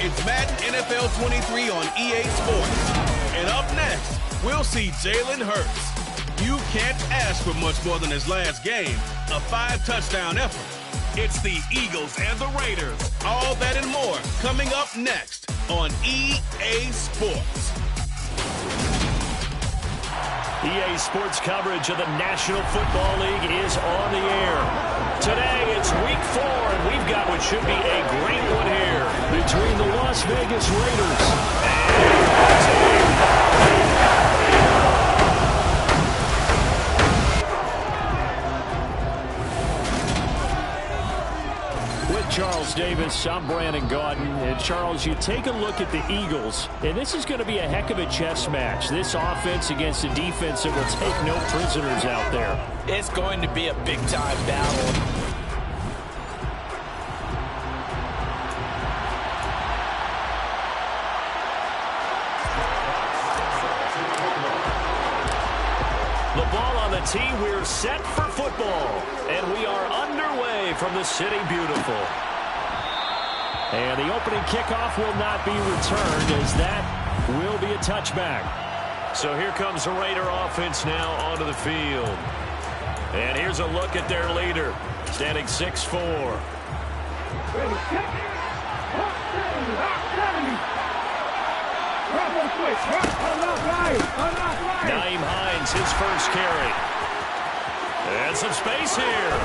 It's Madden NFL 23 on EA Sports. And up next, we'll see Jalen Hurts. You can't ask for much more than his last game, a 5-touchdown effort. It's the Eagles and the Raiders. All that and more coming up next on EA Sports. EA Sports coverage of the National Football League is on the air. Today, it's Week 4, and we've got what should be a great one here between the Las Vegas Raiders With Charles Davis, I'm Brandon Gaudin. And Charles, you take a look at the Eagles, and this is going to be a heck of a chess match. This offense against a defense that will take no prisoners out there. It's going to be a big-time battle. The ball on the tee, we're set for football. And we are underway from the City Beautiful. And the opening kickoff will not be returned, as that will be a touchback. So here comes the Raider offense now onto the field. And here's a look at their leader, standing 6'4". Naeem Hines, his first carry. And some space here.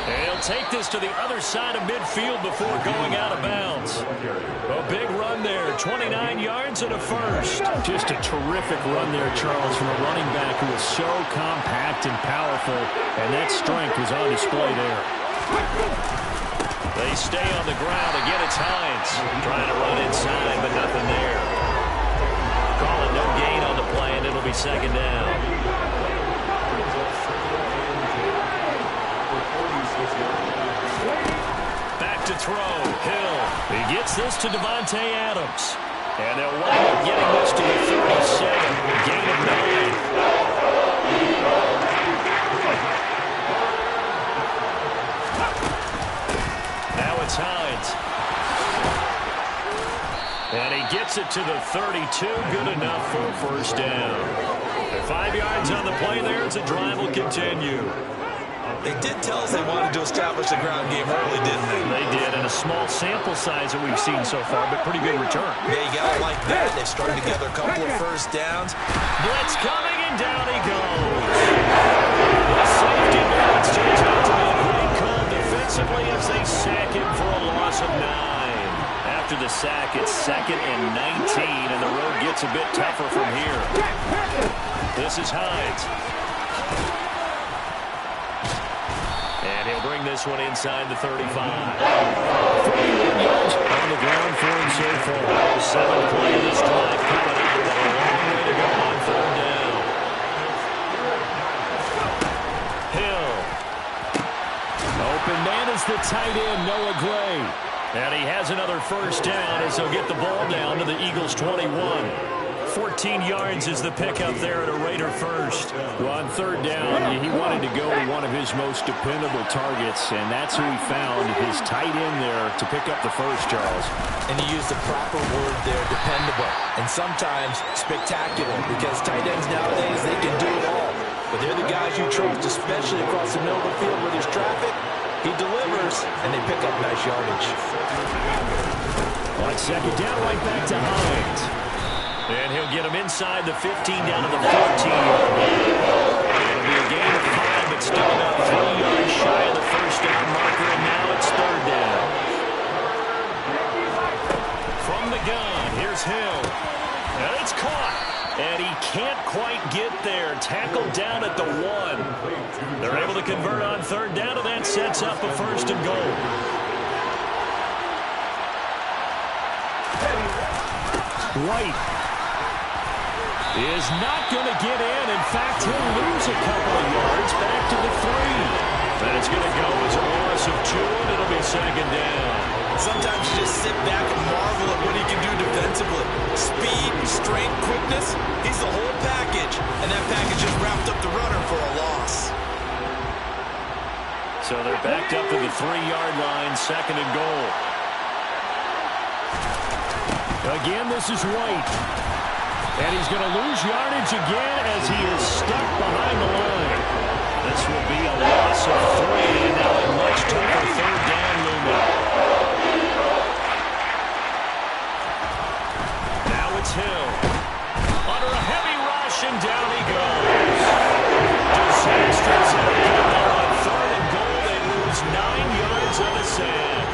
And he'll take this to the other side of midfield before going out of bounds. A big run there, 29 yards and a first. Just a terrific run there, Charles, from a running back who is so compact and powerful, and that strength was on display there. They stay on the ground. Again, it's Hines. Trying to run inside, but nothing there. Call it no gain on the play, and it'll be second down. Back to throw. Hill. He gets this to Devontae Adams. And they'll wind up getting this to the 37. Gain of 9. Now it's Hines. And he gets it to the 32. Good enough for a first down. 5 yards on the play there as the drive will continue. They did tell us they wanted to establish the ground game early, didn't they? They did, and a small sample size that we've seen so far, but pretty good return. Yeah, you got to like that. They started together a couple of first downs. Blitz coming, and down he goes. The safety merits turns out to be a great call defensively as they sack him for a loss of 9. After the sack, it's 2nd and 19, and the road gets a bit tougher from here. This is Hines. And he'll bring this one inside the 35. 41 yards on the ground for him so far. The 7th play of this drive coming out. A long way to go on 3rd down. Hill. Open man is the tight end, Noah Gray. And he has another first down as he'll get the ball down to the Eagles' 21. 14 yards is the pickup there at a Raider first. Well, on 3rd down, he wanted to go to one of his most dependable targets, and that's who he found, his tight end there, to pick up the first, Charles. And he used the proper word there, dependable, and sometimes spectacular, because tight ends nowadays, they can do it all. But they're the guys you trust, especially across the middle of the field where there's traffic. He delivers, and they pick up nice yardage. On 2nd down, right back to Hines. And he'll get him inside the 15 down to the 14-yard line. It'll be a gain of 5, but still about 3 yards shy of the first down marker, and now it's 3rd down. From the gun, here's Hill. And it's caught. And he can't quite get there. Tackled down at the 1. They're able to convert on 3rd down, and that sets up a 1st and goal. White is not going to get in. In fact, he'll lose a couple of yards back to the 3. And it's going to go as a loss of 2, and it'll be 2nd down. Sometimes you just sit back and marvel at what he can do defensively. Speed, strength, quickness, he's the whole package. And that package just wrapped up the runner for a loss. So they're backed up to the 3-yard line, 2nd and goal. Again, this is White. And he's going to lose yardage again as he is stuck behind the line. This will be a loss of 3, and now a much tougher third down looming. Now it's Hill. Under a heavy rush, and down he goes. Disastrous on 3rd and goal. They lose 9 yards on the sand.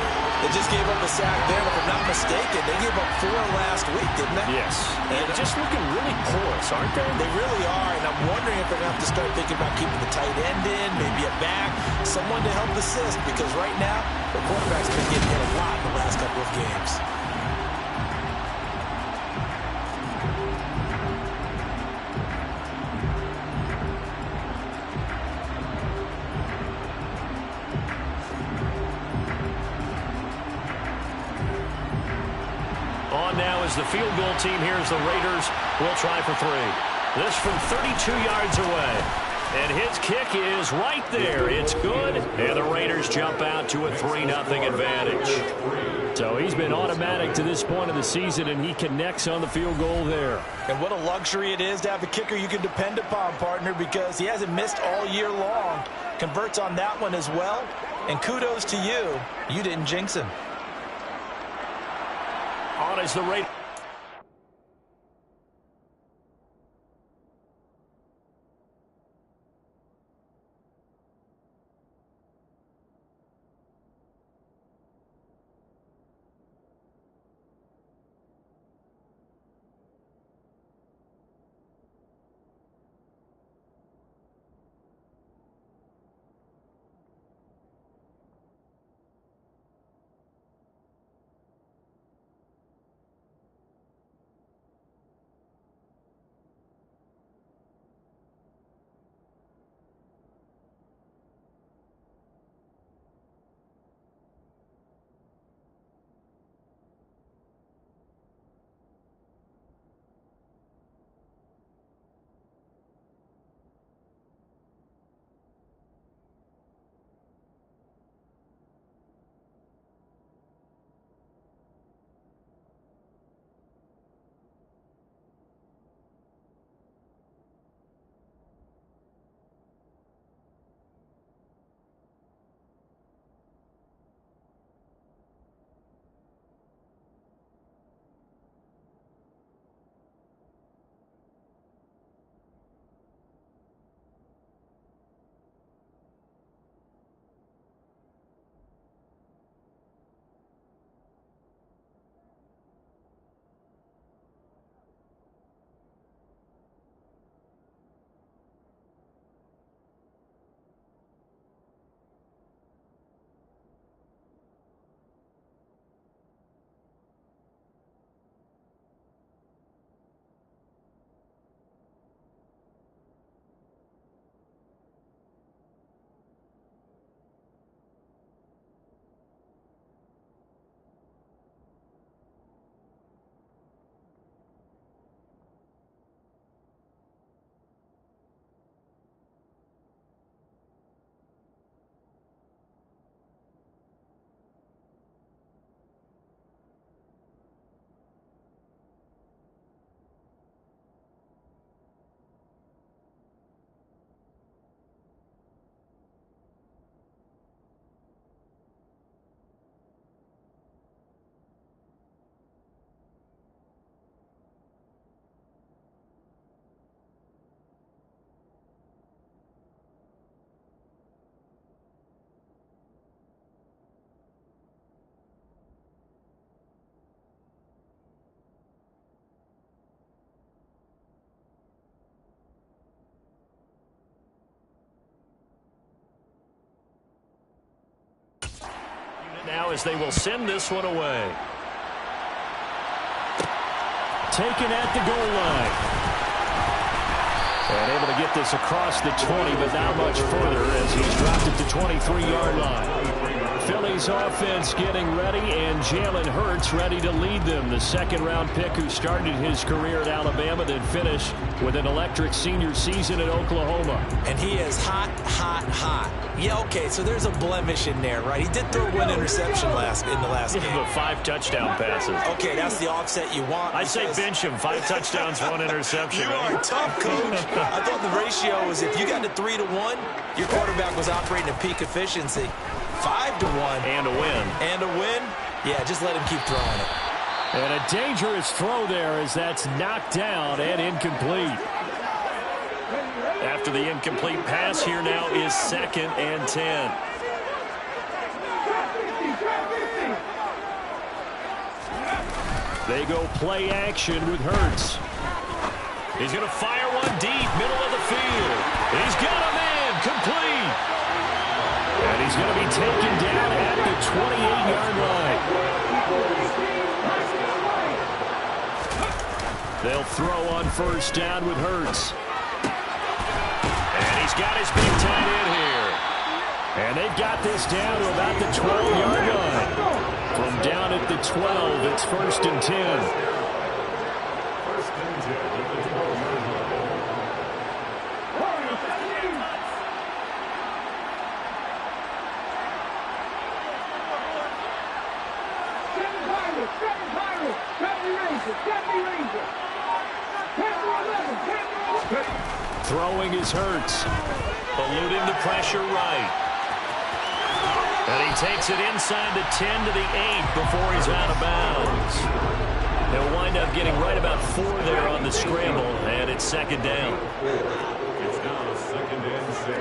They just gave up a sack there, and if I'm not mistaken, they gave up 4 last week, didn't they? Yes. And they're just looking really porous, aren't they? They really are, and I'm wondering if they're going to have to start thinking about keeping the tight end in, maybe a back, someone to help assist, because right now, the quarterback's been getting hit a lot in the last couple of games. On now is the field goal team. Here's the Raiders. Will try for 3. This from 32 yards away. And his kick is right there. It's good. And the Raiders jump out to a 3-0 advantage. So he's been automatic to this point of the season, and he connects on the field goal there. And what a luxury it is to have a kicker you can depend upon, partner, because he hasn't missed all year long. Converts on that one as well. And kudos to you. You didn't jinx him. On is the Raiders. Now as they will send this one away. Taken at the goal line. And able to get this across the 20, but not much further as he's dropped it to 23-yard line. Philly's offense getting ready, and Jalen Hurts ready to lead them. The second-round pick who started his career at Alabama, then finished with an electric senior season at Oklahoma. And he is hot, hot, hot. Yeah, okay, so there's a blemish in there, right? He did throw one interception in the last game. But 5 touchdown passes. Okay, that's the offset you want. I say bench him. 5 touchdowns, 1 interception. You are tough, Coach. I thought the ratio was if you got to 3-1, your quarterback was operating at peak efficiency. 5-1. And a win. And a win? Yeah, just let him keep throwing it. And a dangerous throw there as that's knocked down and incomplete. After the incomplete pass, here now is 2nd and 10. They go play action with Hurts. He's going to fire one deep, middle of the field. He's got a man, complete. And he's going to be taken down at the 28-yard line. They'll throw on first down with Hurts. And he's got his big tight end here. And they've got this down to about the 12-yard line. From down at the 12, it's 1st and 10. Throwing is Hurts. Eluding the pressure right. And he takes it inside the 10 to the 8 before he's out of bounds. They'll wind up getting right about 4 there on the scramble, and it's 2nd down. It's now 2nd and 6.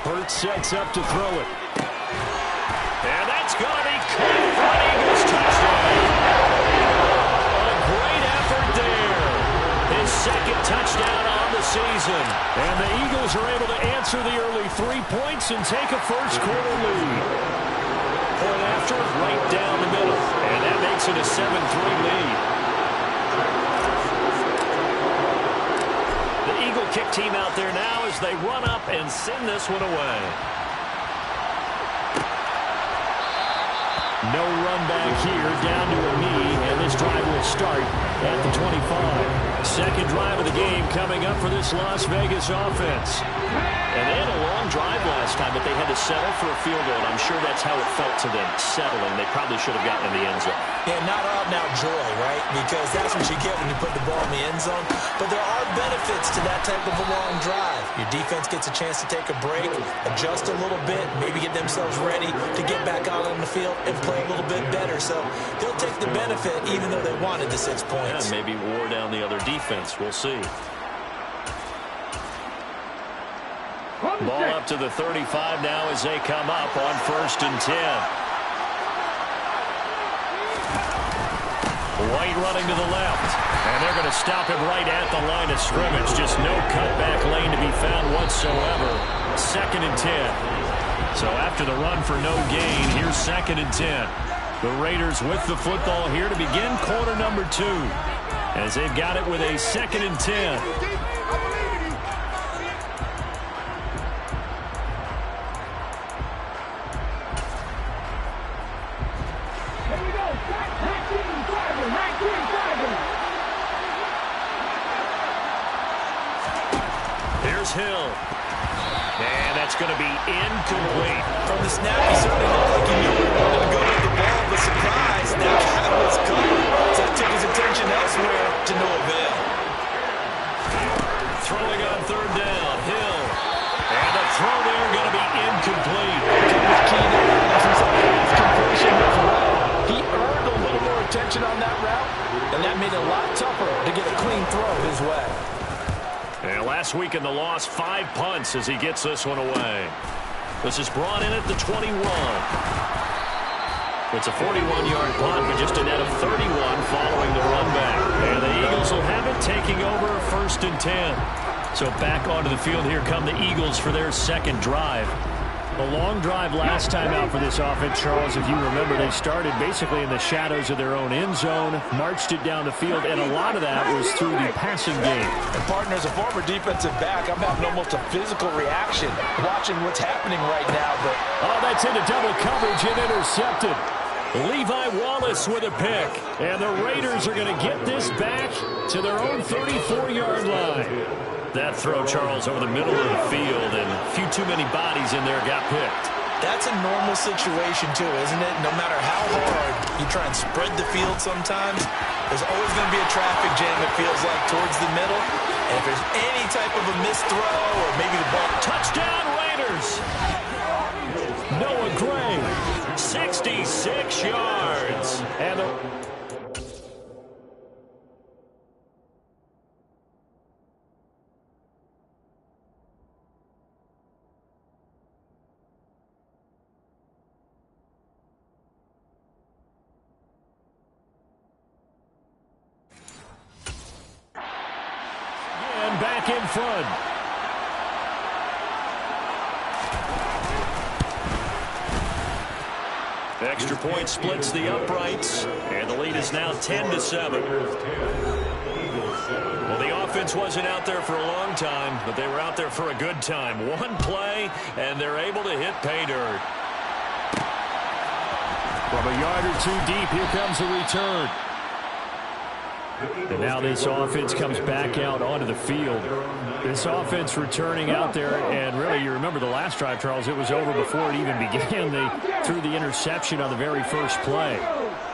Hurts sets up to throw it. And that's going to be caught for an Eagles touchdown. His 2nd touchdown on the season. And the Eagles are able to answer the early 3 points and take a first-quarter lead. Point after, right down the middle. And that makes it a 7-3 lead. The Eagle kick team out there now as they run up and send this one away. No run back here, down to a knee, and this drive will start at the 25. 2nd drive of the game coming up for this Las Vegas offense. And they had a long drive last time, but they had to settle for a field goal. I'm sure that's how it felt to them, settling. They probably should have gotten in the end zone. Yeah, not out-and-out joy, right? Because that's what you get when you put the ball in the end zone. But there are benefits to that type of a long drive. Your defense gets a chance to take a break, adjust a little bit, maybe get themselves ready to get back out on the field and play a little bit better. So they'll take the benefit even though they wanted the 6 points. Yeah, maybe wore down the other defense. We'll see. Ball up to the 35 now as they come up on 1st and 10. White running to the left. And they're going to stop him right at the line of scrimmage. Just no cutback lane to be found whatsoever. 2nd and 10. So after the run for no gain, here's 2nd and 10. The Raiders with the football here to begin quarter number 2. As they've got it with a 2nd and 10. Hill. And that's going to be incomplete. From the snap, he certainly looked like he knew he wanted to go with the ball, but surprise, that guy was covered. So that took his attention elsewhere to no avail. Throwing on 3rd down, Hill. And the throw there going to be incomplete. He earned a little more attention on that route, and that made it a lot tougher to get a clean throw his way. And last week in the loss, 5 punts as he gets this one away. This is brought in at the 21. It's a 41-yard punt, but just a net of 31 following the run back. And the Eagles will have it, taking over 1st and 10. So back onto the field, here come the Eagles for their 2nd drive. The long drive last time out for this offense, Charles, if you remember, they started basically in the shadows of their own end zone, marched it down the field, and a lot of that was through the passing game. And partner, as a former defensive back, I'm having almost a physical reaction watching what's happening right now. But oh, that's into double coverage and intercepted. Levi Wallace with a pick. And the Raiders are going to get this back to their own 34-yard line. That throw, Charles, over the middle of the field, and a few too many bodies in there got picked. That's a normal situation, too, isn't it? No matter how hard you try and spread the field sometimes, there's always going to be a traffic jam, it feels like, towards the middle. And if there's any type of a missed throw or maybe the ball... Touchdown, Raiders! Noah Gray, 66 yards. And the... back in front. Extra point splits the uprights, and the lead is now 10-7. Well, the offense wasn't out there for a long time, but they were out there for a good time. One play, and they're able to hit pay dirt. From a yard or two deep, here comes the return. And now this offense comes back out onto the field. This offense returning out there, and really, you remember the last drive, Charles, it was over before it even began. They threw the interception on the very first play.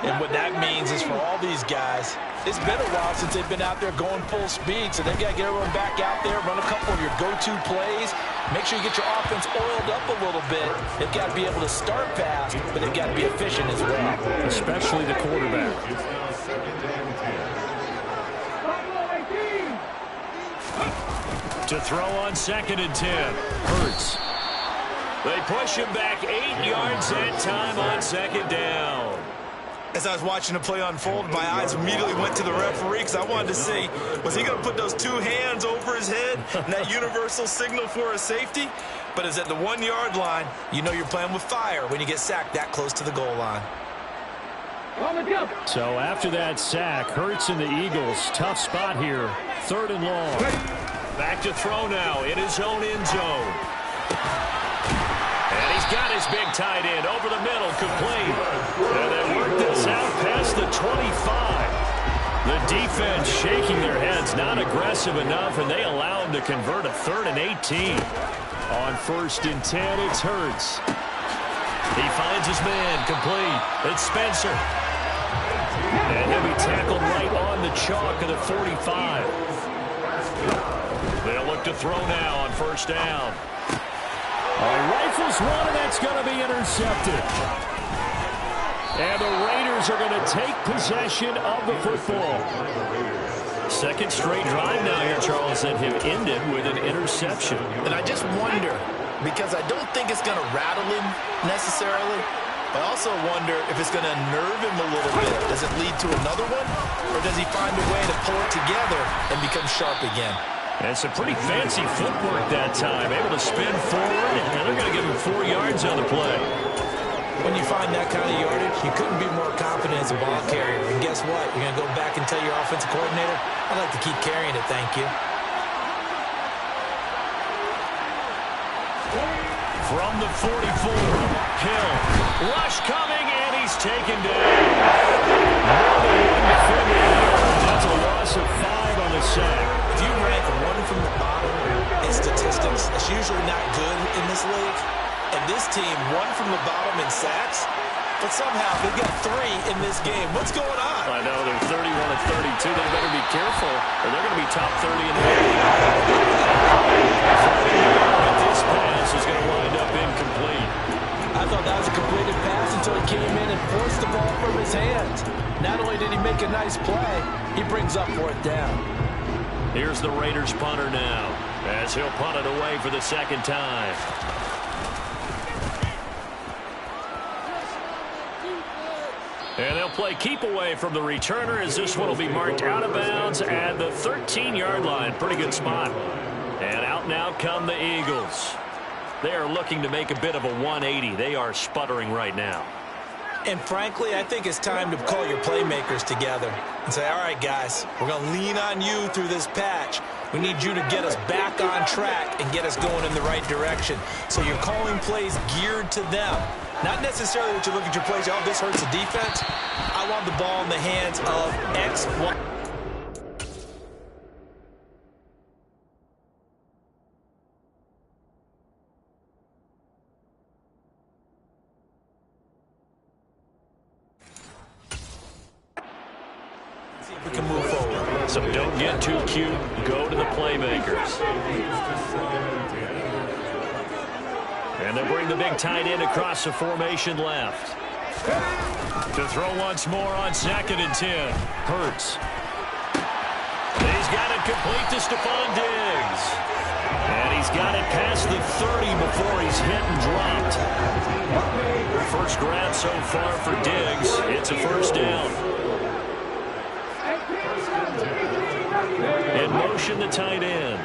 And what that means is for all these guys, it's been a while since they've been out there going full speed, so they've got to get everyone back out there, run a couple of your go-to plays, make sure you get your offense oiled up a little bit. They've got to be able to start fast, but they've got to be efficient as well. Especially the quarterback. To throw on 2nd and 10. Hurts. They push him back 8 yards that time on 2nd down. As I was watching the play unfold, my eyes immediately went to the referee because I wanted to see, was he going to put those two hands over his head and that universal signal for a safety? But it's at the 1 yard line. You know you're playing with fire when you get sacked that close to the goal line. So after that sack, Hurts and the Eagles, tough spot here. 3rd and long. Back to throw now in his own end zone. And he's got his big tight end over the middle, complete. And they work this out past the 25. The defense shaking their heads, not aggressive enough, and they allow him to convert a 3rd and 18. On 1st and 10, it's Hurts. He finds his man, complete. It's Spencer. And he'll be tackled right on the chalk of the 45. They'll look to throw now on 1st down. Rifles one, and that's going to be intercepted. And the Raiders are going to take possession of the football. 2nd straight drive now here, Charles, that have ended with an interception. And I just wonder, because I don't think it's going to rattle him necessarily, but I also wonder if it's going to unnerve him a little bit. Does it lead to another one? Or does he find a way to pull it together and become sharp again? And some pretty fancy footwork that time. Able to spin forward, and they're going to give him 4 yards on the play. When you find that kind of yardage, you couldn't be more confident as a ball carrier. And guess what? You're going to go back and tell your offensive coordinator, I'd like to keep carrying it, thank you. From the 44, Hill. Rush coming, and he's taken down. That's a loss of 5 on the sack. If you rank one from the bottom in statistics, that's usually not good in this league. And this team, one from the bottom in sacks, but somehow they got 3 in this game. What's going on? I know, they're 31 and 32. They better be careful, or they're going to be top 30 in the league. This pass is going to wind up incomplete. I thought that was a completed pass until he came in and forced the ball from his hands. Not only did he make a nice play, he brings up 4th down. Here's the Raiders punter now, as he'll punt it away for the 2nd time. And they'll play keep away from the returner, as this one will be marked out of bounds at the 13-yard line. Pretty good spot. And out now come the Eagles. They are looking to make a bit of a 180. They are sputtering right now. And frankly, I think it's time to call your playmakers together and say, all right, guys, we're going to lean on you through this patch. We need you to get us back on track and get us going in the right direction. So you're calling plays geared to them. Not necessarily that you look at your plays, oh, this hurts the defense. I want the ball in the hands of X, Y. See if we can move forward. So don't get too cute. Go to the playmakers. And they'll bring the big tight end across the formation left. To throw once more on 2nd and 10. Hurts. He's got it complete to Stephon Diggs. And he's got it past the 30 before he's hit and dropped. First grab so far for Diggs. It's a first down. In motion, the tight end.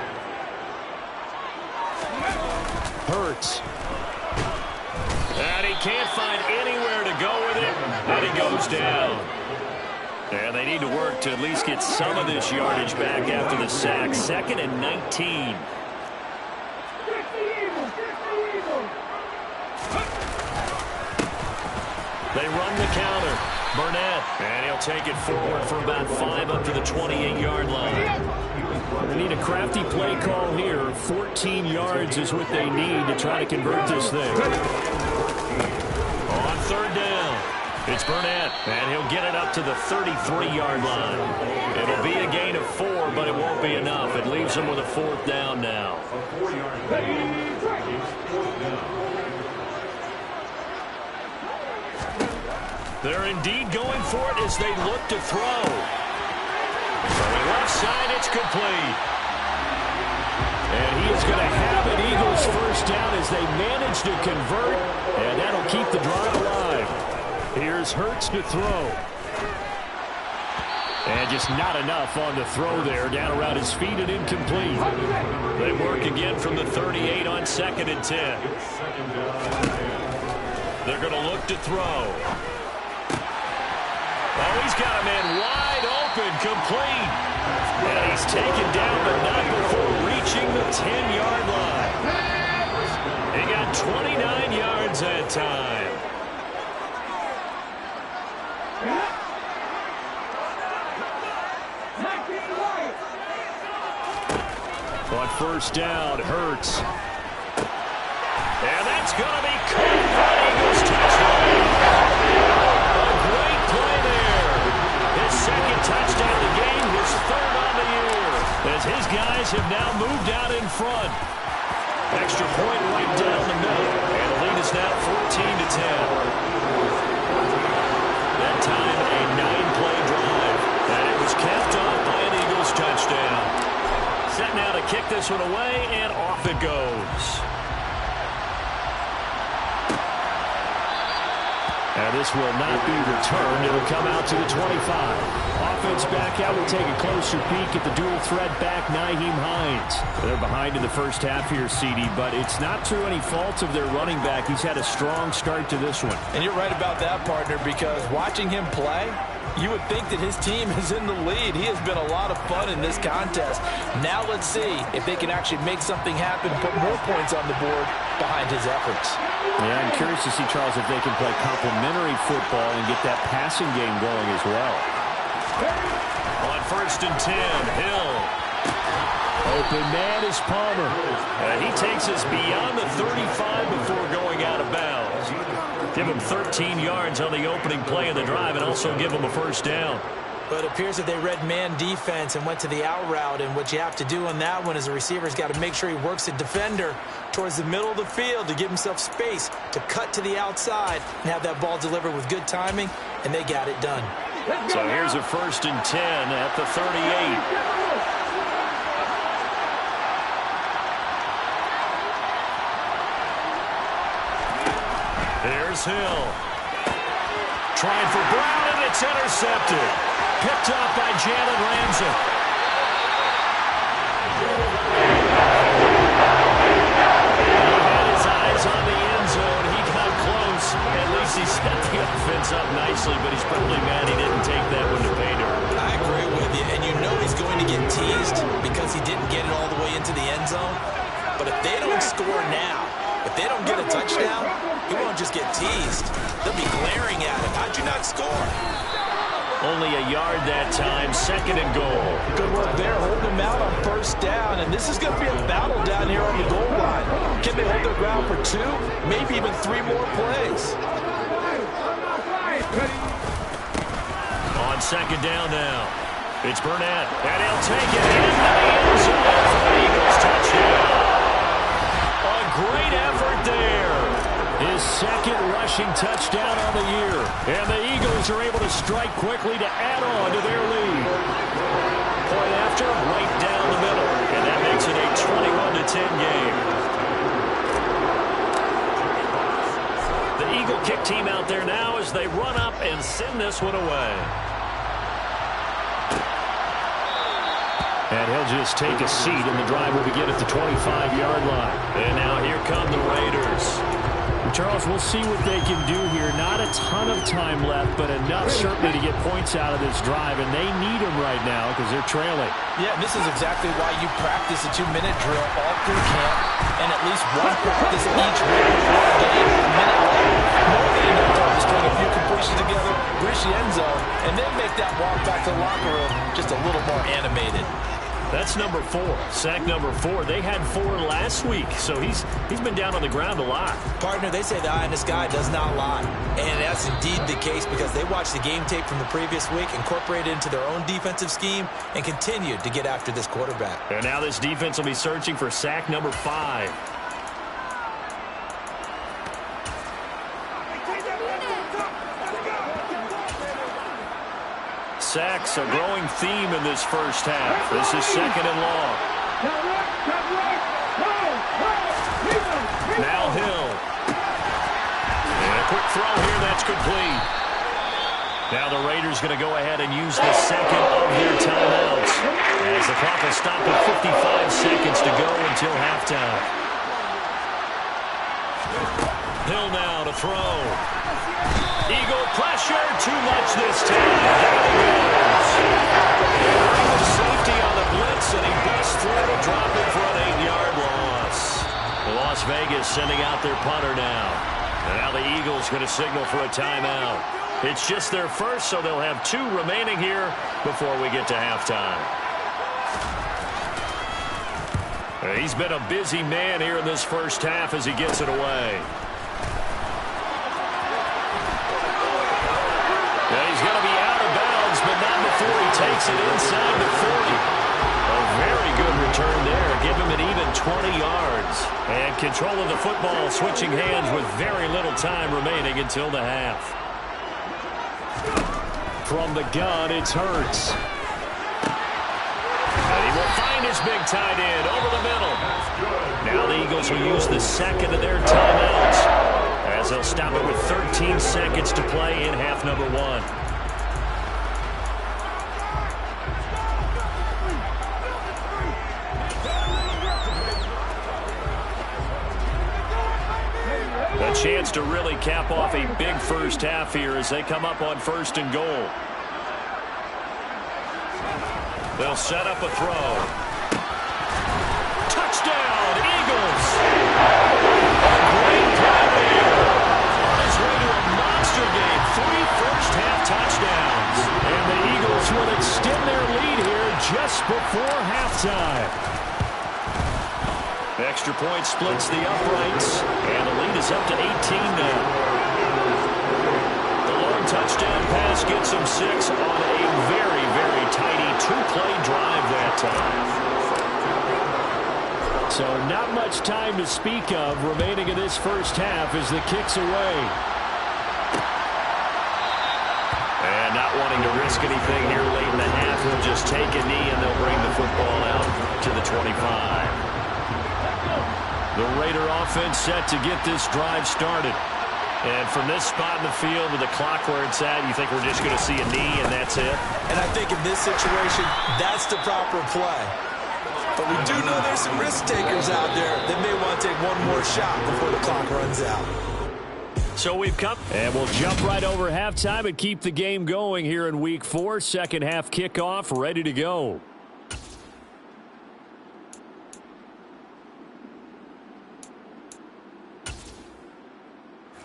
Hurts. And he can't find anywhere to go with it. And he goes down. And they need to work to at least get some of this yardage back after the sack. 2nd and 19. They run the counter. Burnett. And he'll take it forward for about 5 up to the 28-yard line. They need a crafty play call here. 14 yards is what they need to try to convert this thing. On 3rd down, it's Burnett, and he'll get it up to the 33-yard line. It'll be a gain of 4, but it won't be enough. It leaves them with a 4th down now. They're indeed going for it as they look to throw. From the left side, it's complete. And he is going to have an Eagles first down as they manage to convert, and that'll keep the drive alive. Here's Hurts to throw. And just not enough on the throw there, down around his feet and incomplete. They work again from the 38 on 2nd and 10. They're going to look to throw. Oh, he's got a man wide open, complete. And he's taken down, but not before reaching the 10-yard line. He got 29 yards that time. On 1st down, Hurts. And that's going to be caught for an Eagles touchdown. A great play there. His 2nd touchdown of the game, his 3rd on the year. As his guys have now moved out in front. Extra point right down the middle. And the lead is now 14-10. That time, a 9-play drive. And it was capped off by an Eagles touchdown. Set now to kick this one away, and off it goes. And this will not be returned. It'll come out to the 25. Offense back out. We'll take a closer peek at the dual threat back, Nyheim Hines. They're behind in the first half here, CD, but it's not through any fault of their running back. He's had a strong start to this one. And you're right about that, partner, because watching him play, you would think that his team is in the lead. He has been a lot of fun in this contest. Now let's see if they can actually make something happen, put more points on the board behind his efforts. Yeah, I'm curious to see, Charles, if they can play complementary football and get that passing game going as well. On 1st and 10, Hill. Open man is Palmer. And he takes us beyond the 35 before going out of bounds. Give him 13 yards on the opening play of the drive and also give him a first down. But it appears that they read man defense and went to the out route. And what you have to do on that one is the receiver's got to make sure he works the defender towards the middle of the field to give himself space to cut to the outside and have that ball delivered with good timing, and they got it done. So here's a 1st and 10 at the 38. Here's Hill. Trying for Brown, and it's intercepted. Picked up by Jalen Ramsey. He had his score now. If they don't get a touchdown, he won't just get teased. They'll be glaring at him. How'd you not score? Only a yard that time, 2nd and goal. Good work there, holding them out on 1st down, and this is going to be a battle down here on the goal line. Can they hold their ground for 2, maybe even 3 more plays? On 2nd down now, it's Burnett, and he'll take it in the end zone for the Eagles touchdown. A great effort there. His 2nd rushing touchdown on the year. And the Eagles are able to strike quickly to add on to their lead. Point after, right down the middle. And that makes it a 21-10 game. The Eagle kick team out there now as they run up and send this one away. And he'll just take a seat, and the drive will begin at the 25-yard line. And now here come the Raiders. Charles, we'll see what they can do here. Not a ton of time left, but enough certainly to get points out of this drive, and they need them right now because they're trailing. Yeah, this is exactly why you practice a 2-minute drill all through camp, and at least one practice each week before the game, a minute later. More than enough time to string a few completions together, reach the end zone, and then make that walk back to the locker room just a little more animated. That's number 4, sack number 4. They had 4 last week, so he's been down on the ground a lot. Partner, they say the eye in the sky does not lie. And that's indeed the case because they watched the game tape from the previous week, incorporated it into their own defensive scheme, and continued to get after this quarterback. And now this defense will be searching for sack number 5. Sacks a growing theme in this first half. This is 2nd and long. Now Hill. And a quick throw here, that's complete. Now the Raiders going to go ahead and use the 2nd of their timeouts as the clock will stop with 55 seconds to go until halftime. Hill now to throw. Eagle pressure, too much this time. Down he goes. Eagle safety on the blitz, and he busts through to drop it for an 8-yard loss. Las Vegas sending out their punter now. And now the Eagles going to signal for a timeout. It's just their first, so they'll have 2 remaining here before we get to halftime. He's been a busy man here in this first half as he gets it away. He's going to be out of bounds, but not before he takes it inside the 40. A very good return there. Give him an even 20 yards. And control of the football, switching hands with very little time remaining until the half. From the gun, it's Hurts. And he will find his big tight end over the middle. Now the Eagles will use the 2nd of their timeouts as they'll stop it with 13 seconds to play in half number 1. A chance to really cap off a big first half here as they come up on 1st and goal. They'll set up a throw. Touchdown, Eagles! A great play there. On his way to a monster game. 3 first-half touchdowns. And the Eagles will extend their lead here just before halftime. Extra point splits the uprights, and the lead is up to 18 now. The long touchdown pass gets him 6 on a very, very tidy 2-play drive that time. So not much time to speak of remaining in this first half as the kick's away. And not wanting to risk anything here late in the half, he'll just take a knee and they'll bring the football out to the 25. The Raider offense set to get this drive started. And from this spot in the field with the clock where it's at, you think we're just going to see a knee and that's it? And I think in this situation, that's the proper play. But we do know there's some risk takers out there that may want to take one more shot before the clock runs out. So we've come. And we'll jump right over halftime and keep the game going here in Week 4. Second half kickoff ready to go.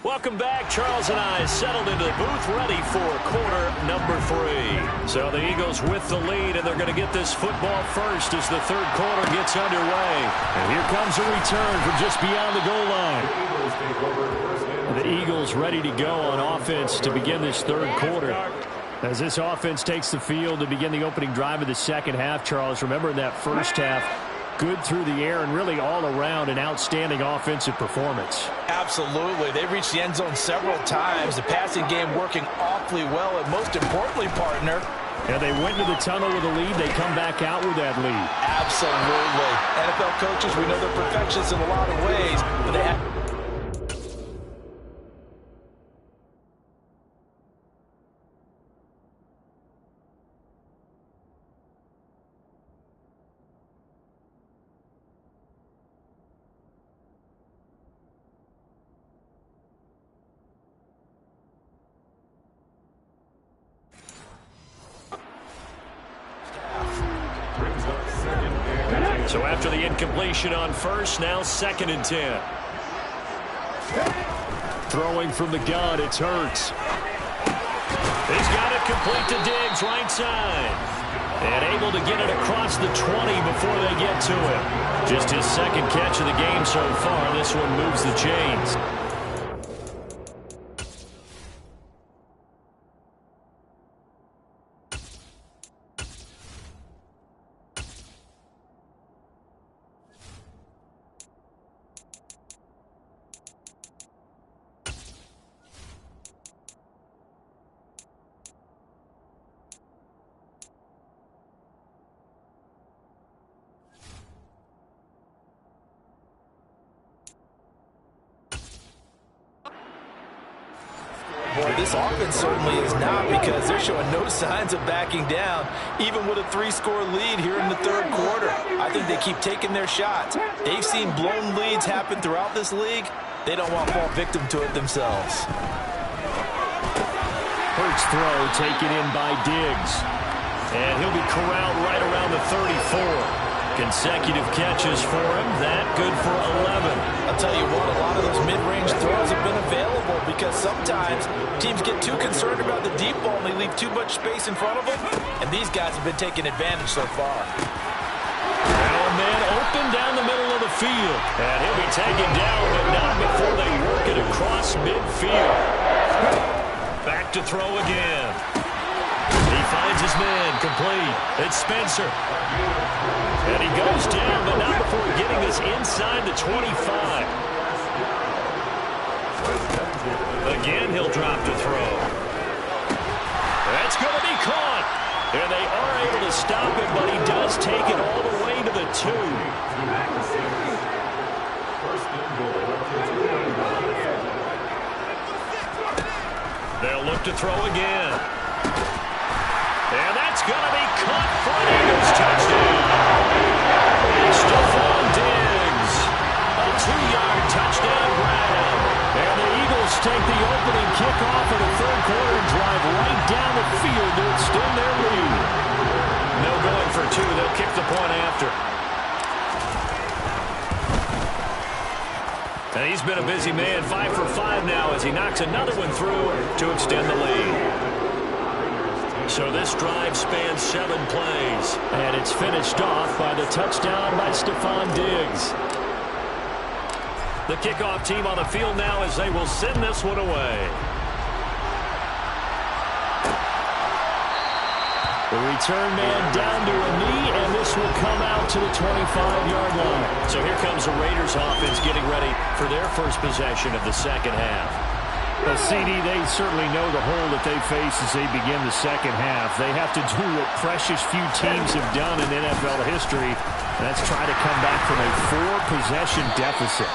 Welcome back. Charles and I settled into the booth ready for quarter number 3. So the Eagles with the lead, and they're going to get this football first as the third quarter gets underway. And here comes a return from just beyond the goal line. The Eagles ready to go on offense to begin this third quarter. As this offense takes the field to begin the opening drive of the second half, Charles, remember in that first half, good through the air and really all around an outstanding offensive performance. Absolutely. They reached the end zone several times. The passing game working awfully well, and most importantly, partner. And they went into the tunnel with a lead. They come back out with that lead. Absolutely. NFL coaches, we know they're perfectionists in a lot of ways, but they have... So after the incompletion on first, now 2nd and 10. Throwing from the gun, it's Hurts. He's got it complete to Diggs, right side. And able to get it across the 20 before they get to him. Just his second catch of the game so far. This one moves the chains. Boy, this offense certainly is not, because they're showing no signs of backing down, even with a 3-score lead here in the third quarter. I think they keep taking their shots. They've seen blown leads happen throughout this league. They don't want to fall victim to it themselves. Hurts throw taken in by Diggs. And he'll be corralled right around the 34. Consecutive catches for him. That good for 11. I'll tell you what, a lot of those mid-range throws have been available, because sometimes teams get too concerned about the deep ball and they leave too much space in front of them, and these guys have been taking advantage so far. Now a man open down the middle of the field. And he'll be taken down, but not before they work it across midfield. Back to throw again. He finds his man complete. It's Spencer. And he goes down, but not before getting this inside the 25. Again, he'll drop to throw. That's going to be caught. And they are able to stop it, but he does take it all the way to the 2. They'll look to throw again. And that's going to be caught for an Eagles touchdown. Stephon Diggs. A 2-yard touchdown grab. And the Eagles take the opening kickoff of the third quarter and drive right down the field to extend their lead. No going for 2. They'll kick the point after. And he's been a busy man, 5 for 5 now as he knocks another one through to extend the lead. So this drive spans 7 plays. And it's finished off by the touchdown by Stephon Diggs. The kickoff team on the field now as they will send this one away. The return man down to a knee, and this will come out to the 25-yard line. So here comes the Raiders offense getting ready for their first possession of the second half. Well, CD, they certainly know the hole that they face as they begin the second half. They have to do what precious few teams have done in NFL history, and that's try to come back from a 4-possession deficit.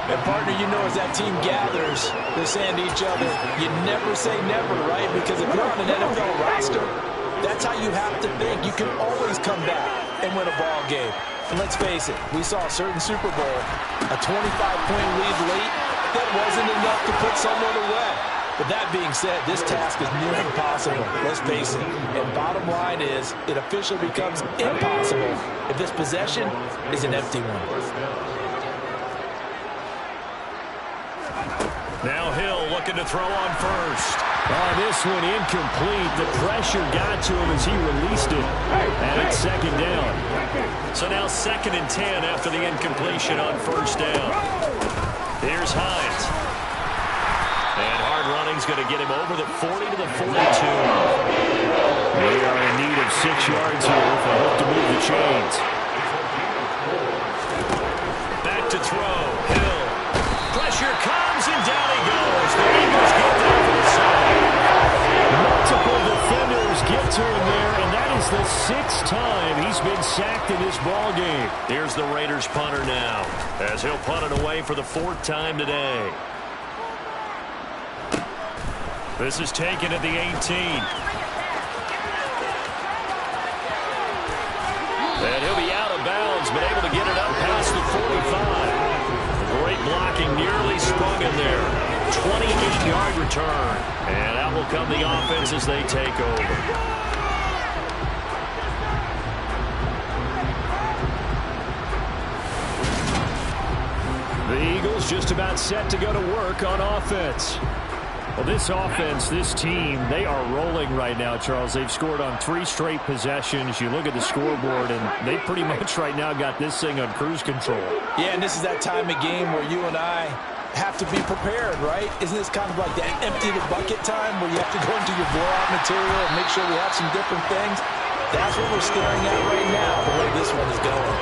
And, partner, you know, as that team gathers, they're saying to each other, you never say never, right? Because if you're on an NFL roster, that's how you have to think. You can always come back and win a ball game. And let's face it, we saw a certain Super Bowl, a 25-point lead late, that wasn't enough to put someone away. But that being said, this task is near impossible. Let's face it. And bottom line is, it officially becomes impossible if this possession is an empty one. Now Hill looking to throw on first. Oh, this one incomplete. The pressure got to him as he released it. And it's second down. So now 2nd and 10 after the incompletion on first down. Here's Hines. And hard running's going to get him over the 40 to the 42. They are in need of 6 yards here if they hope to move the chains. Back to throw. Hill. Pressure comes, and down he goes. The Eagles get there for the sack. Multiple defenders get to him there, and that is the 6th time he's been sacked in this ball game. Here's the Raiders punter now, as he'll punt it away for the 4th time today. This is taken at the 18. And he'll be out of bounds, but able to get it up past the 45. Great blocking, nearly sprung in there. 28-yard return. And out will come the offense as they take over. The Eagles just about set to go to work on offense. Well, this offense, this team, they are rolling right now, Charles. They've scored on 3 straight possessions. You look at the scoreboard, and they pretty much right now got this thing on cruise control. Yeah, and this is that time of game where you and I have to be prepared, right? Isn't this kind of like that empty the bucket time where you have to go into your blowout material and make sure we have some different things? That's what we're staring at right now, the way this one is going.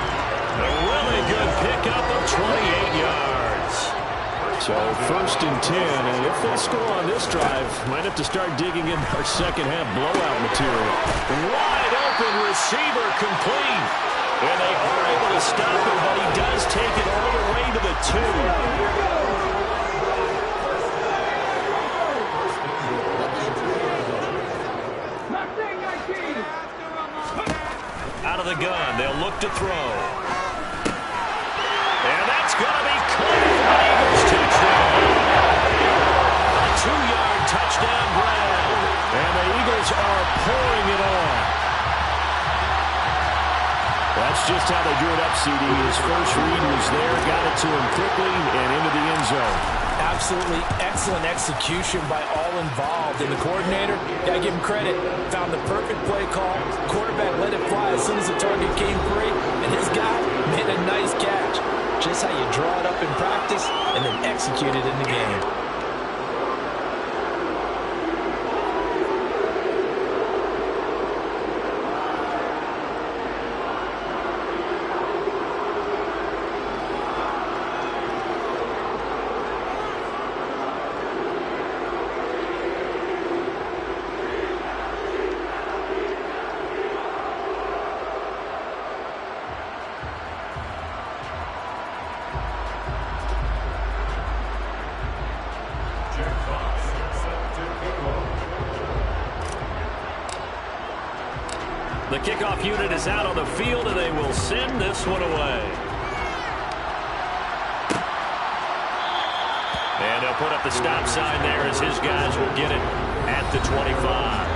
A really good pickup of 28 yards. So 1st and 10, and if they score on this drive, might have to start digging in our second half blowout material. Wide open receiver complete. And they are able to stop him, but he does take it all the way to the 2. Out of the gun, they'll look to throw. And that's going to be caught for the Eagles touchdown. A 2-yard touchdown grab. And the Eagles are pouring it on. That's just how they drew it up, CD. His first read was there, got it to him quickly, and into the end zone. Absolutely excellent execution by all involved. And the coordinator, got to give him credit, found the perfect play call. Quarterback let it fly as soon as the target came free, and his guy made a nice catch. Just how you draw it up in practice and then execute it in the game. The kickoff unit is out on the field, and they will send this one away. And they'll put up the stop sign there as his guys will get it at the 25.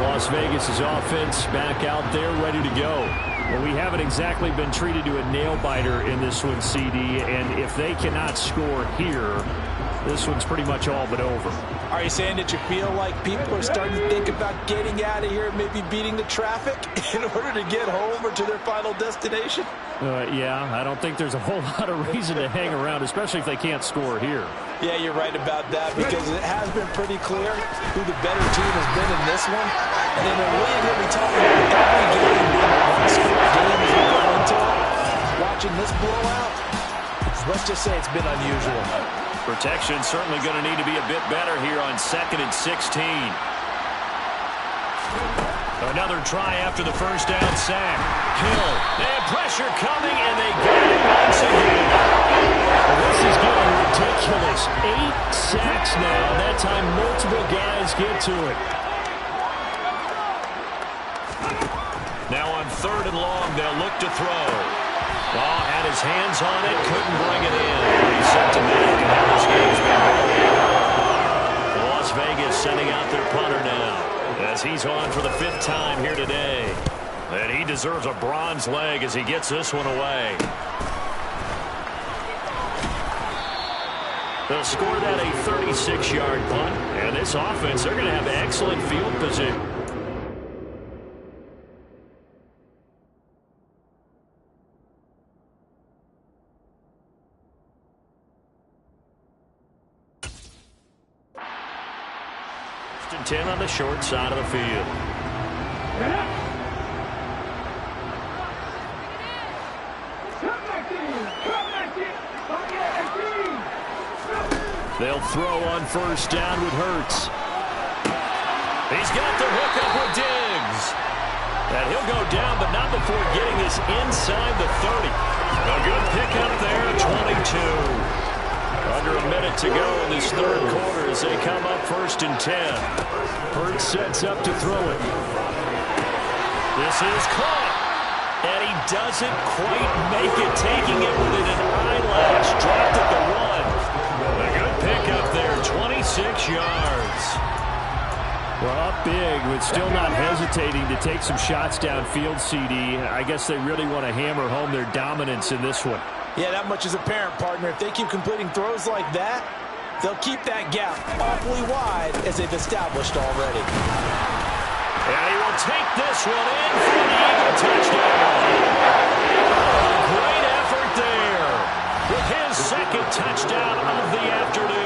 Las Vegas' offense back out there ready to go. Well, we haven't exactly been treated to a nail-biter in this one, CD, and if they cannot score here, this one's pretty much all but over. Are you saying that you feel like people are starting to think about getting out of here, maybe beating the traffic in order to get home or to their final destination? Yeah, I don't think there's a whole lot of reason to hang around, especially if they can't score here. Yeah, you're right about that, because it has been pretty clear who the better team has been in this one. And then we're really going to be talking about every game being a one-score game as we go into it. Watching this blowout, let's just say it's been unusual. Protection certainly going to need to be a bit better here on 2nd and 16. Another try after the first down sack. Hill, and pressure coming, and they get it once again. This is getting ridiculous. 8 sacks now. That time multiple guys get to it. Now on 3rd and long, they'll look to throw. Oh, had his hands on it, couldn't bring it in. Pretty symptomatic of how this game's been going. Las Vegas sending out their punter now, as he's on for the 5th time here today. And he deserves a bronze leg as he gets this one away. They'll score that a 36-yard punt. And this offense, they're going to have excellent field position. First and 10 on the short side of the field. They'll throw on first down with Hurts. He's got the hook up with Diggs. And he'll go down, but not before getting this inside the 30. A good pickup there, 22. Under a minute to go in this third quarter as they come up first and 10. Hurts sets up to throw it. This is caught. And he doesn't quite make it, taking it within an eyelash. Dropped at the 1. A good pickup there, 26 yards. Well, up big, but still not hesitating to take some shots downfield, CD. I guess they really want to hammer home their dominance in this one. Yeah, that much is apparent, partner. If they keep completing throws like that, they'll keep that gap awfully wide as they've established already. And he will take this one in for the Eagle touchdown. Great effort there with his second touchdown of the afternoon.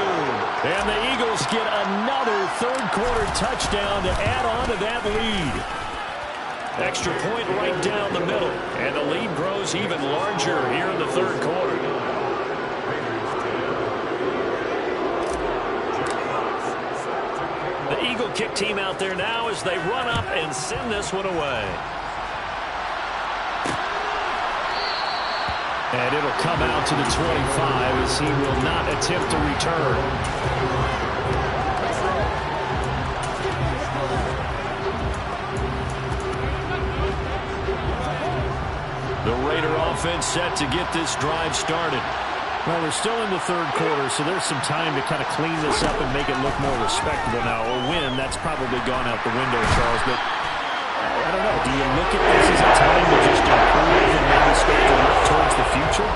And the Eagles get another third-quarter touchdown to add on to that lead. Extra point right down the middle. And the lead grows even larger here in the third quarter. The Eagle kick team out there now as they run up and send this one away. And it'll come out to the 25 as he will not attempt to return. The Raider offense set to get this drive started. Well, we're still in the third quarter, so there's some time to kind of clean this up and make it look more respectable now. Or win, that's probably gone out the window, Charles. But I don't know. Do you look at this as a time to just improve and maybe start to look towards the future?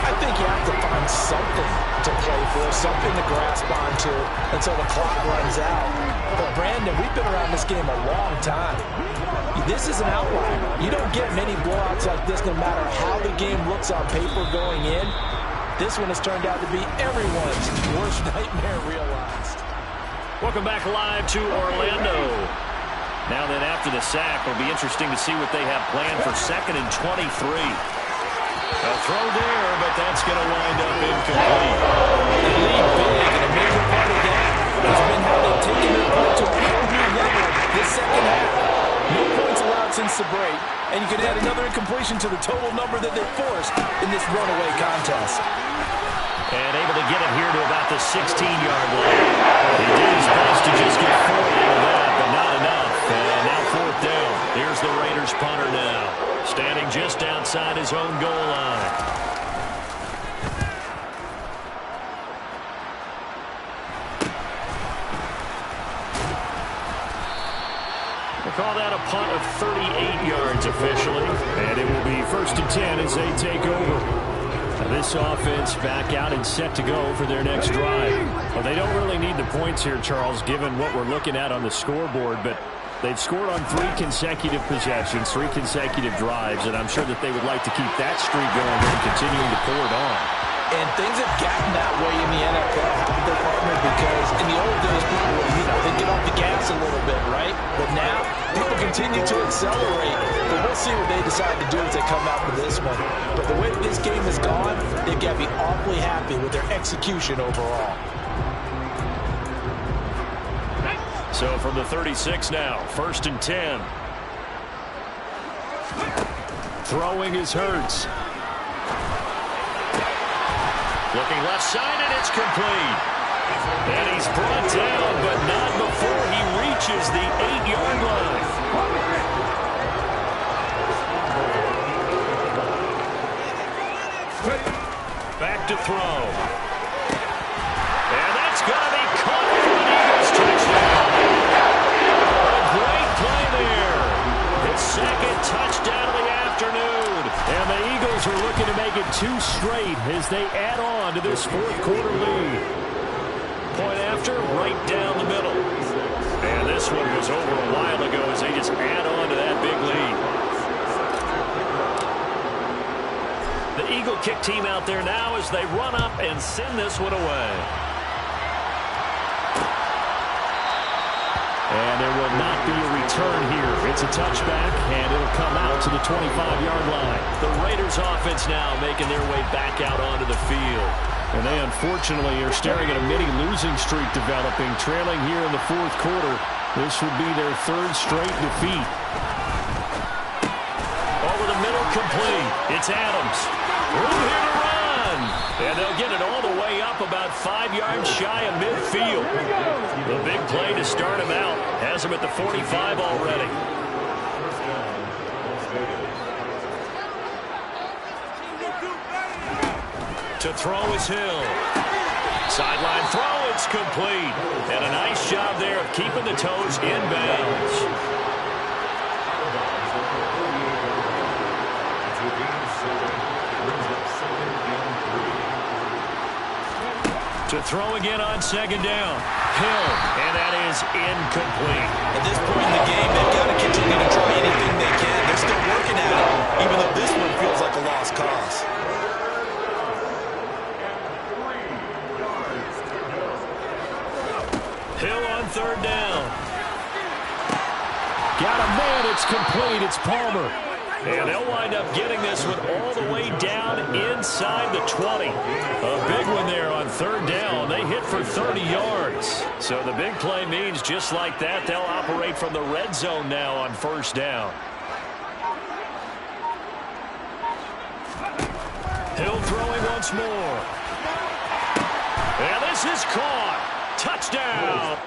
I think you have to find something to play for, something to grasp onto until the clock runs out. But, Brandon, we've been around this game a long time. This is an outlier. You don't get many blowouts like this no matter how the game looks on paper going in. This one has turned out to be everyone's worst nightmare realized. Welcome back live to Orlando. Now then, after the sack, it'll be interesting to see what they have planned for second and 23. A throw there, but that's going to wind up incomplete. They lead big, and a major part of that has been how they've taken their play to a whole new level this second half. No points allowed since the break, and you can add another incompletion to the total number that they've forced in this runaway contest. And able to get it here to about the 16-yard line. He did his best to just get 4 out of that, but not enough. And now fourth down. Here's the Raiders punter now, standing just outside his own goal line. We'll call that a punt of 38 yards officially. And it will be first and 10 as they take over. This offense back out and set to go for their next drive. Well, they don't really need the points here, Charles, given what we're looking at on the scoreboard, but they've scored on 3 consecutive possessions, 3 consecutive drives, and I'm sure that they would like to keep that streak going and continuing to pour it on. And things have gotten that way in the NFL, haven't they, partner? Because in the old days, people would, they get off the gas a little bit, right? But now, people continue to accelerate. But we'll see what they decide to do as they come out with this one. But the way this game has gone, they've got to be awfully happy with their execution overall. So from the 36 now, first and 10. Throwing is Hurts. Looking left side, and it's complete. And he's brought down, but not before he reaches the 8-yard line. Back to throw. And that's going to be caught for an Eagles touchdown. A great play there. His second touchdown of the afternoon. And the Eagles are looking to make it 2 straight as they add on to this fourth quarter lead. Point after, right down the middle. And this one was over a while ago as they just add on to that big lead. The Eagle kick team out there now as they run up and send this one away. And there will not be a return here. It's a touchback, and it'll come out to the 25-yard line. The Raiders offense now making their way back out onto the field. And they unfortunately are staring at a mini losing streak developing, trailing here in the fourth quarter. This would be their 3rd straight defeat. Over the middle, complete. It's Adams. Room here to run. And they'll get it all the way up about 5 yards shy of midfield. The big play to start him out. Has him at the 45 already. To throw is Hill. Sideline throw, it's complete. And a nice job there of keeping the toes in bounds. To throw again on 2nd down. Hill, and that is incomplete. At this point in the game, they've got to continue to try anything they can. They're still working at it, even though this one feels like a lost cause. Hill on 3rd down. Got a man, it's complete, it's Palmer. And they'll wind up getting this one all the way down inside the 20. A big one there on 3rd down. They hit for 30 yards. So the big play means just like that, they'll operate from the red zone now on 1st down. Hill throwing once more. And this is caught. Touchdown.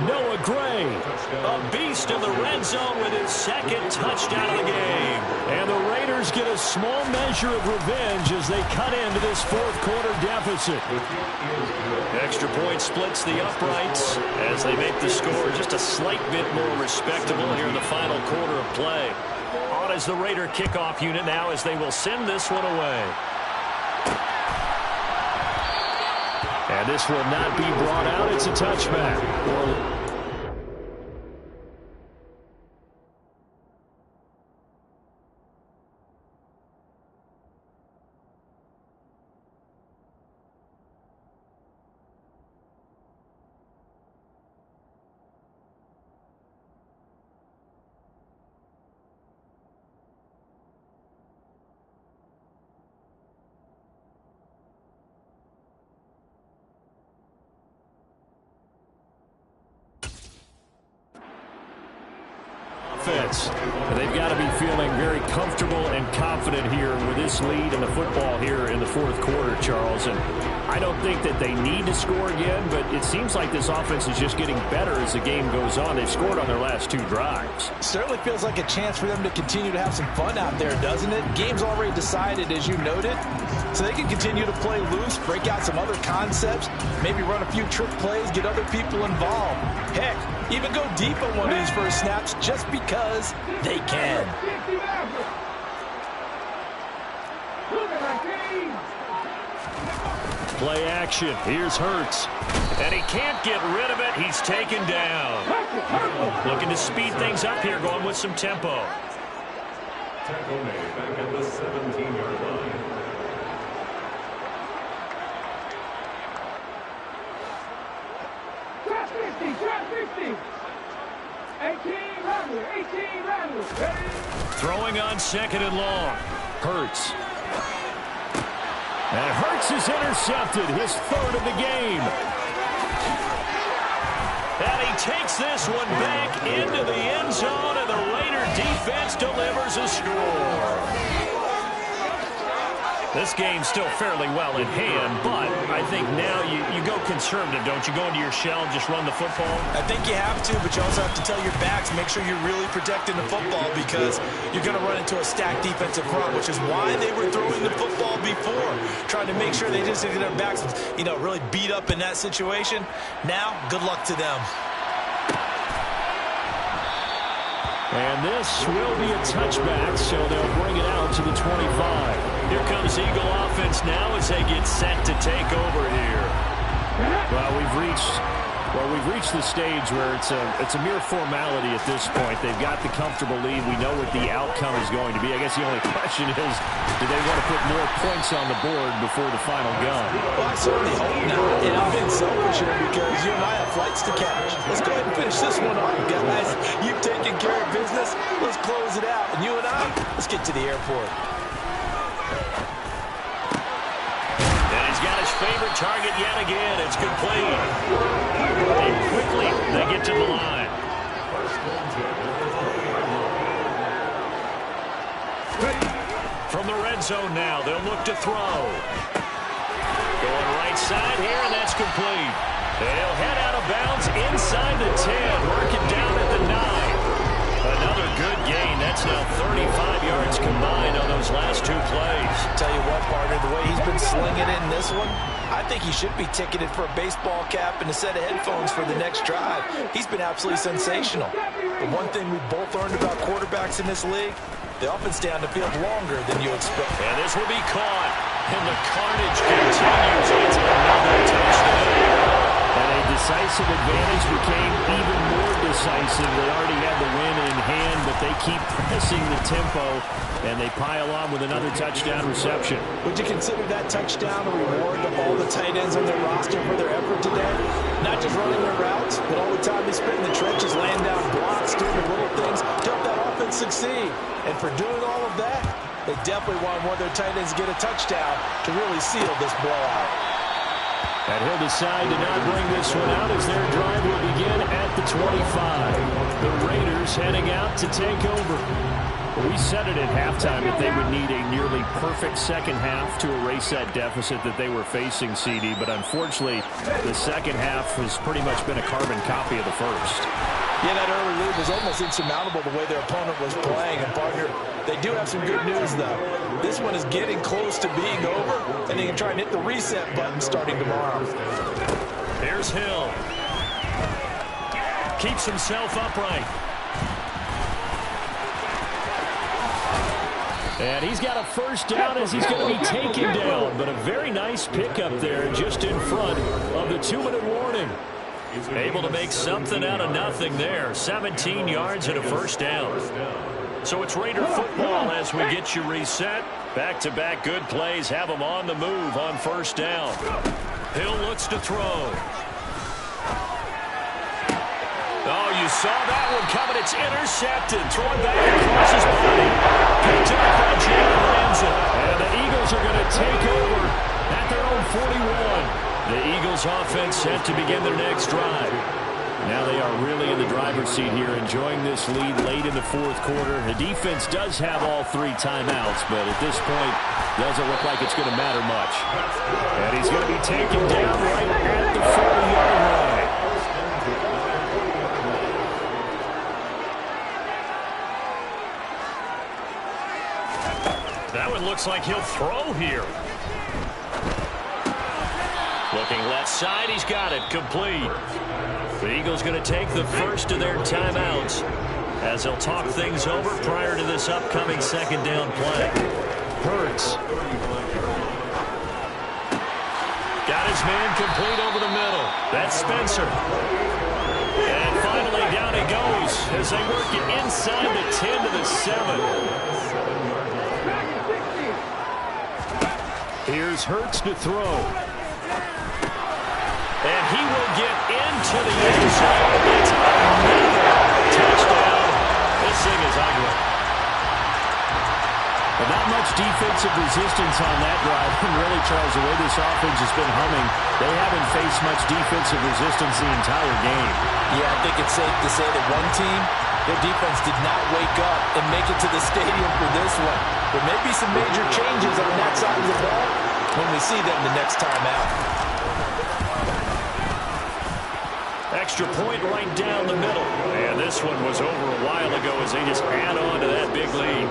Noah Gray, a beast in the red zone with his 2nd touchdown of the game. And the Raiders get a small measure of revenge as they cut into this fourth quarter deficit. Extra point splits the uprights as they make the score just a slight bit more respectable here in the final quarter of play. On is the Raider kickoff unit now as they will send this one away. And this will not be brought out. It's a touchback. Offense. They've got to be feeling very comfortable and confident here with this lead in the football here in the fourth quarter, Charles. And I don't think that they need to score again, but it seems like this offense is just getting better as the game goes on. They've scored on their last 2 drives. Certainly feels like a chance for them to continue to have some fun out there, doesn't it? Game's already decided, as you noted, so they can continue to play loose, break out some other concepts, maybe run a few trick plays, get other people involved. Heck, even go deep on one of these first snaps just because they can. Play action. Here's Hurts. And he can't get rid of it. He's taken down. Looking to speed things up here, going with some tempo. Tackle made back at the 17-yard line. Trap 50. 18 Ramblers. Throwing on 2nd and long. Hurts. And Hurts is intercepted, his 3rd of the game. And he takes this one back into the end zone, and the Raider defense delivers a score. This game's still fairly well in hand, but I think now you go conservative, don't you? Go into your shell and just run the football? I think you have to, but you also have to tell your backs, make sure you're really protecting the football because you're going to run into a stacked defensive front, which is why they were throwing the football before, trying to make sure they just get their backs, really beat up in that situation. Now, good luck to them. And this will be a touchback, so they'll bring it out to the 25. Here comes Eagle offense now as they get set to take over here. Well, we've reached the stage where it's a mere formality at this point. They've got the comfortable lead. We know what the outcome is going to be. I guess the only question is, do they want to put more points on the board before the final gun? Well, I certainly hope not. And I'm being selfish here because you and I have flights to catch. Let's go ahead and finish this one off, guys. You've taken care of business. Let's close it out. And you and I, let's get to the airport. And he's got his favorite target yet again. It's complete. And quickly, they get to the line. From the red zone now, they'll look to throw. Going right side here, and that's complete. They'll head out of bounds inside the 10, working down at the 9. Another good gain. That's now 35 yards combined on those last two plays. Tell you what, partner, the way he's been slinging it in this one, I think he should be ticketed for a baseball cap and a set of headphones for the next drive. He's been absolutely sensational. The one thing we've both learned about quarterbacks in this league, they often stay on the field longer than you expect. And this will be caught. And the carnage continues. It's another touchdown. And a decisive advantage became even more decisive. They already had the win in hand, but they keep pressing the tempo, and they pile on with another touchdown reception. Would you consider that touchdown a reward to all the tight ends on their roster for their effort today? Not just running their routes, but all the time they spent in the trenches, laying down blocks, doing the little things to help that offense succeed. And for doing all of that, they definitely want one of their tight ends to get a touchdown to really seal this blowout. And he'll decide to not bring this one out as their drive will begin at the 25. The Raiders heading out to take over. We said it at halftime that they would need a nearly perfect second half to erase that deficit that they were facing, CD. But unfortunately, the second half has pretty much been a carbon copy of the first. Yeah, that early lead was almost insurmountable the way their opponent was playing. And, partner, they do have some good news, though. This one is getting close to being over, and they can try and hit the reset button starting tomorrow. Here's Hill. Keeps himself upright. And he's got a first down as he's going to be taken down. But a very nice pickup there just in front of the 2-minute warning. Able to make something out of nothing there. 17 yards and a first down. So it's Raider football as we get you reset. Back-to-back good plays have them on the move on first down. Hill looks to throw. Oh, you saw that one coming. It's intercepted. Thrown back across his body. Picked up by Jalen Ramsey. And the Eagles are going to take over at their own 41. The Eagles offense set to begin their next drive. Now they are really in the driver's seat here, enjoying this lead late in the fourth quarter. The defense does have all 3 timeouts, but at this point, doesn't look like it's going to matter much. And he's going to be taken down right at the 40-yard line. That one looks like he'll throw here. Looking left side, he's got it, complete. The Eagles going to take the first of their timeouts as they'll talk things over prior to this upcoming second down play. Hurts. Got his man complete over the middle. That's Spencer. And finally down he goes as they work it inside the 10 to the 7. Here's Hurts to throw. And he will get into the end zone. It's another touchdown. This thing is ugly. But not much defensive resistance on that drive. And really, Charles, the way this offense has been humming, they haven't faced much defensive resistance the entire game. Yeah, I think it's safe to say that one team Their defense did not wake up and make it to the stadium for this one. There may be some major changes on that side of the ball when we see them the next time out. Extra point right down the middle. And this one was over a while ago as they just add on to that big lead.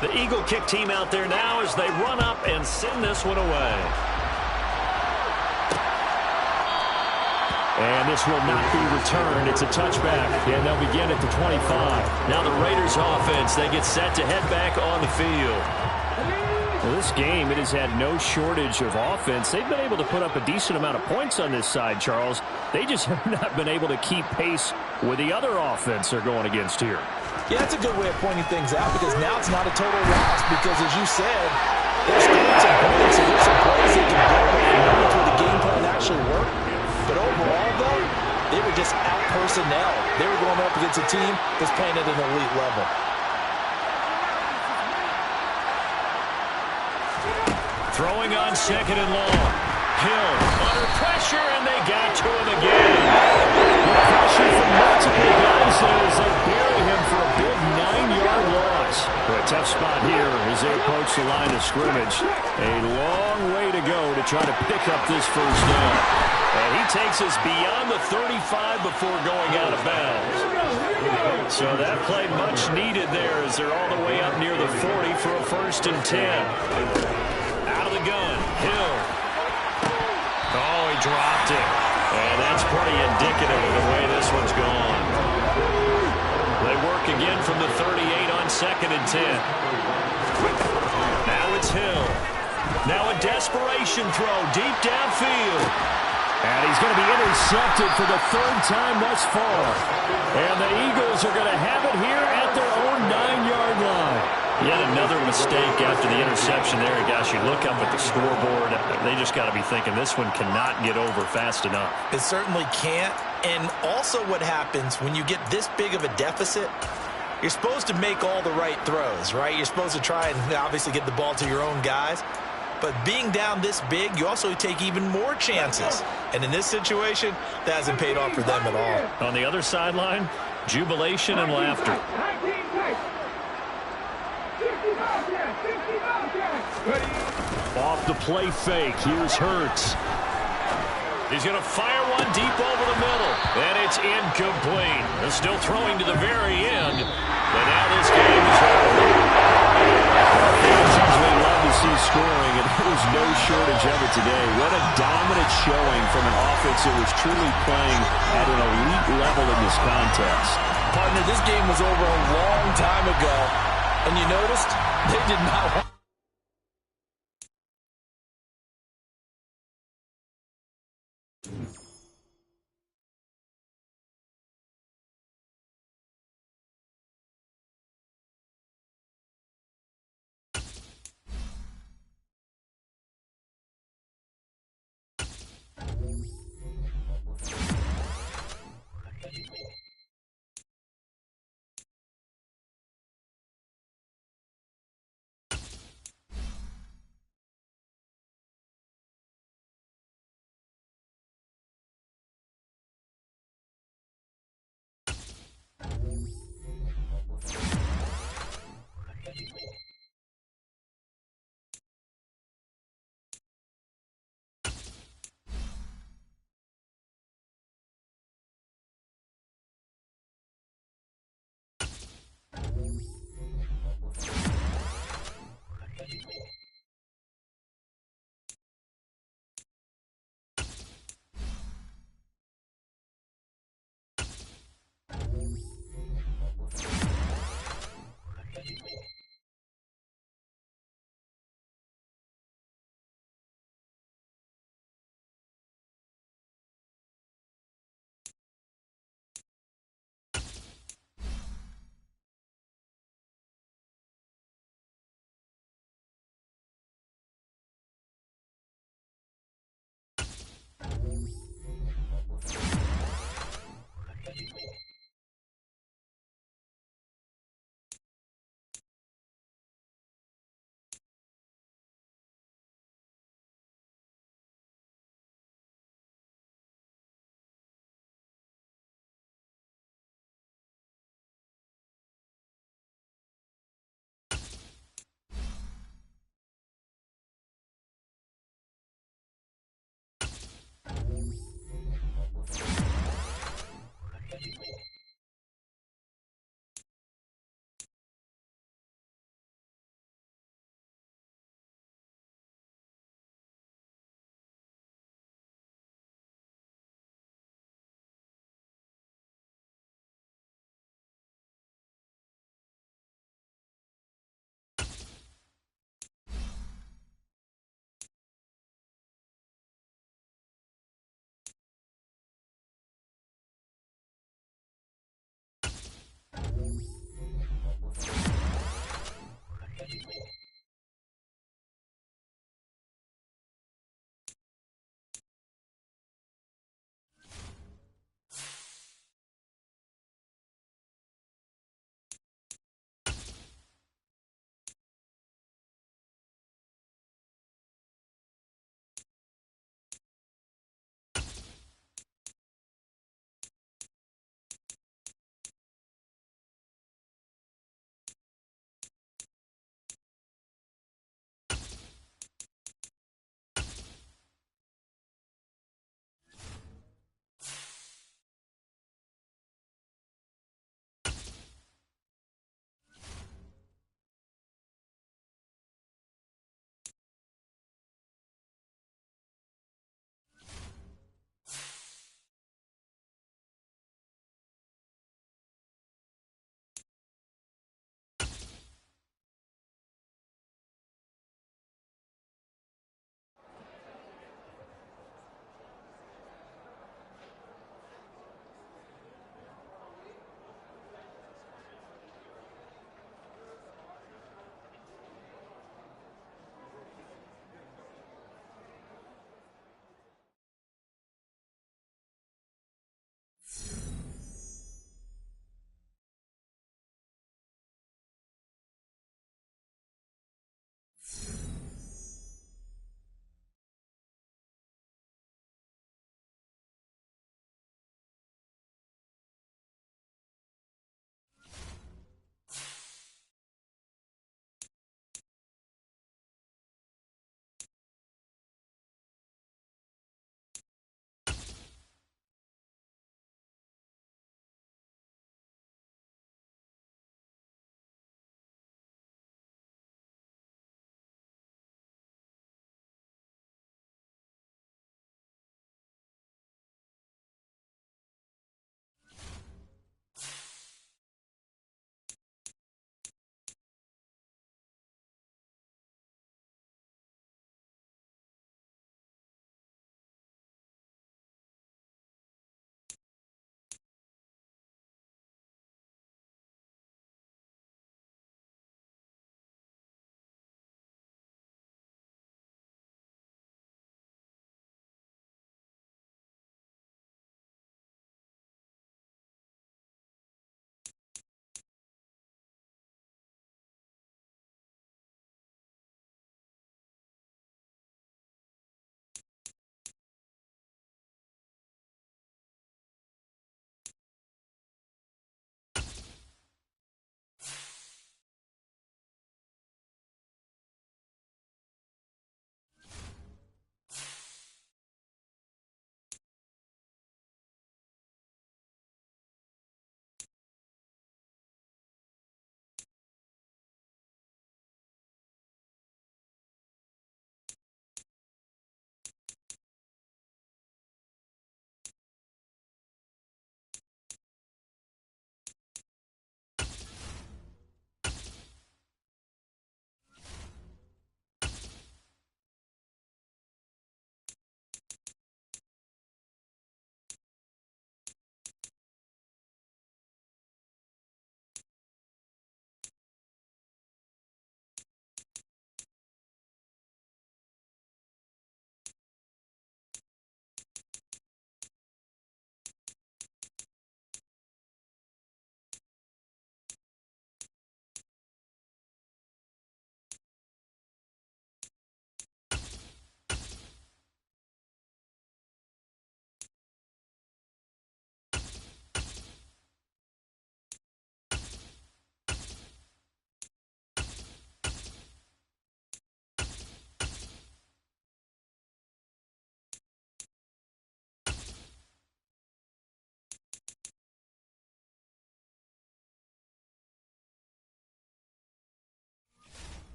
The Eagle kick team out there now as they run up and send this one away. And this will not be returned. It's a touchback, and they'll begin at the 25. Now the Raiders offense, they get set to head back on the field. Well, this game, it has had no shortage of offense. They've been able to put up a decent amount of points on this side, Charles. They just have not been able to keep pace with the other offense they're going against here. Yeah, that's a good way of pointing things out because now it's not a total loss because, as you said, they're scoring some points and there's some plays they can build and moments where the game plan actually worked. But overall, though, they were just out personnel. They were going up against a team that's playing at an elite level. Throwing on second and long. Hill under pressure, and they got to him again. The pressure from multiple guys there as they bury him for a big 9-yard loss. A tough spot here as they approach the line of scrimmage. A long way to go to try to pick up this first down. And he takes us beyond the 35 before going out of bounds. So that play much needed there as they're all the way up near the 40 for a 1st and 10. Out of the gun, Hill. Oh, he dropped it. And that's pretty indicative of the way this one's gone. They work again from the 38 on 2nd and 10. Now it's Hill. Now a desperation throw deep downfield. And he's going to be intercepted for the 3rd time thus far. And the Eagles are going to have it here at their own 9-yard line. Yet another mistake after the interception there. Gosh, you look up at the scoreboard. They just got to be thinking this one cannot get over fast enough. It certainly can't. And also what happens when you get this big of a deficit, you're supposed to make all the right throws, right? You're supposed to try and obviously get the ball to your own guys. But being down this big, you also take even more chances. And in this situation, that hasn't paid off for them at all. On the other sideline, jubilation and laughter. Off the play fake. Here's Hurts. He's going to fire one deep over the middle. And it's incomplete. They're still throwing to the very end. But now this game is over. Fans usually love to see scoring, and there was no shortage of it today. What a dominant showing from an offense that was truly playing at an elite level in this contest. Partner, this game was over a long time ago. And you noticed they did not want